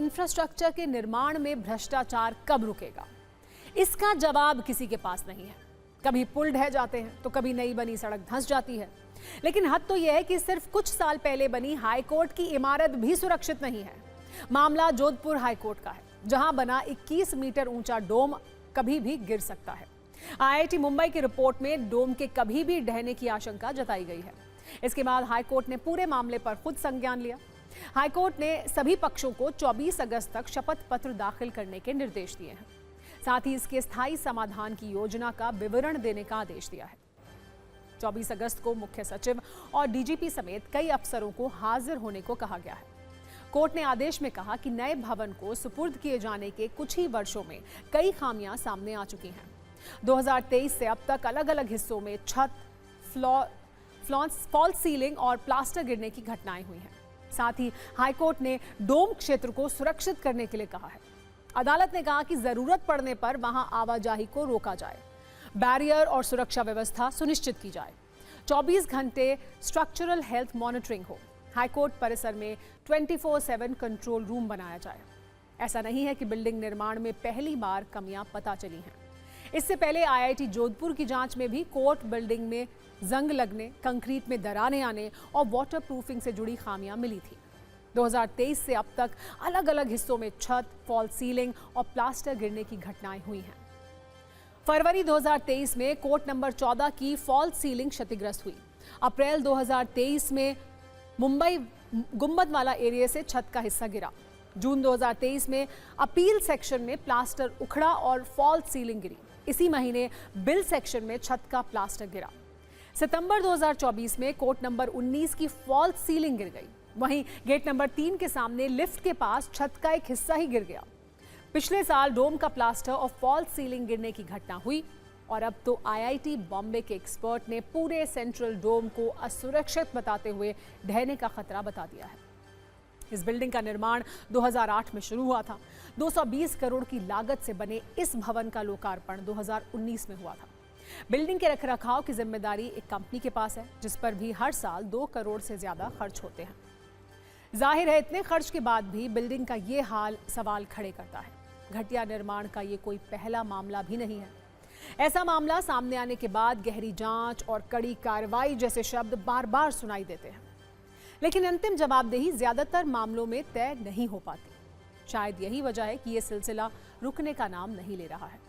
Infrastructure के निर्माण में भ्रष्टाचार कब रुकेगा? इसका जवाब किसी के पास नहीं है। कभी पुल ढह जाते हैं तो कभी नई बनी सड़क धंस जाती है। लेकिन हद तो यह है कि सिर्फ कुछ साल पहले बनी हाईकोर्ट की इमारत भी सुरक्षित नहीं है। मामला जोधपुर हाईकोर्ट का है, जहां बना 21 मीटर ऊंचा डोम कभी भी गिर सकता है। आईआईटी मुंबई की रिपोर्ट में डोम के कभी भी ढहने की आशंका जताई गई है। इसके बाद हाईकोर्ट ने पूरे मामले पर खुद संज्ञान लिया। हाईकोर्ट ने सभी पक्षों को 24 अगस्त तक शपथ पत्र दाखिल करने के निर्देश दिए हैं। साथ ही इसके स्थायी समाधान की योजना का विवरण देने का आदेश दिया है। 24 अगस्त को मुख्य सचिव और डीजीपी समेत कई अफसरों को हाजिर होने को कहा गया है। कोर्ट ने आदेश में कहा कि नए भवन को सुपुर्द किए जाने के कुछ ही वर्षों में कई खामियां सामने आ चुकी हैं। 2023 से अब तक अलग अलग हिस्सों में छत, फॉल्स सीलिंग और प्लास्टर गिरने की घटनाएं हुई हैं। साथ ही हाईकोर्ट ने डोम क्षेत्र को सुरक्षित करने के लिए कहा है। अदालत ने कहा कि जरूरत पड़ने पर वहां आवाजाही को रोका जाए, बैरियर और सुरक्षा व्यवस्था सुनिश्चित की जाए, 24 घंटे स्ट्रक्चरल हेल्थ मॉनिटरिंग हो, हाईकोर्ट परिसर में 24/7 कंट्रोल रूम बनाया जाए। ऐसा नहीं है कि बिल्डिंग निर्माण में पहली बार कमियां पता चली हैं। इससे पहले आईआईटी जोधपुर की जांच में भी कोर्ट बिल्डिंग में जंग लगने, कंक्रीट में दरारें आने और वाटर प्रूफिंग से जुड़ी खामियां मिली थी। 2023 से अब तक अलग अलग हिस्सों में छत, फॉल्स सीलिंग और प्लास्टर गिरने की घटनाएं हुई हैं। फरवरी 2023 में कोर्ट नंबर 14 की फॉल्स सीलिंग क्षतिग्रस्त हुई। अप्रैल 2023 में मुंबई गुंबद वाला एरिया से छत का हिस्सा गिरा। जून 2023 में अपील सेक्शन में प्लास्टर उखड़ा और फॉल्स सीलिंग गिरी। इसी महीने बिल सेक्शन में छत का प्लास्टर गिरा। सितंबर 2024 में कोर्ट नंबर 19 की फॉल्स सीलिंग गिर गई। वहीं गेट नंबर 3 के सामने लिफ्ट के पास छत का एक हिस्सा ही गिर गया। पिछले साल डोम का प्लास्टर और फॉल्स सीलिंग गिरने की घटना हुई और अब तो आईआईटी बॉम्बे के एक्सपर्ट ने पूरे सेंट्रल डोम को असुरक्षित बताते हुए ढहने का खतरा बता दिया है। इस बिल्डिंग का निर्माण 2008 में शुरू हुआ था। 220 करोड़ की लागत से बने इस भवन का लोकार्पण 2019 में हुआ था। बिल्डिंग के रखरखाव की जिम्मेदारी एक कंपनी के पास है, जिस पर भी हर साल 2 करोड़ से ज्यादा खर्च होते हैं। जाहिर है इतने खर्च के बाद भी बिल्डिंग का ये हाल सवाल खड़े करता है। घटिया निर्माण का ये कोई पहला मामला भी नहीं है। ऐसा मामला सामने आने के बाद गहरी जांच और कड़ी कार्रवाई जैसे शब्द बार बार सुनाई देते हैं, लेकिन अंतिम जवाबदेही ज्यादातर मामलों में तय नहीं हो पाती। शायद यही वजह है कि यह सिलसिला रुकने का नाम नहीं ले रहा है।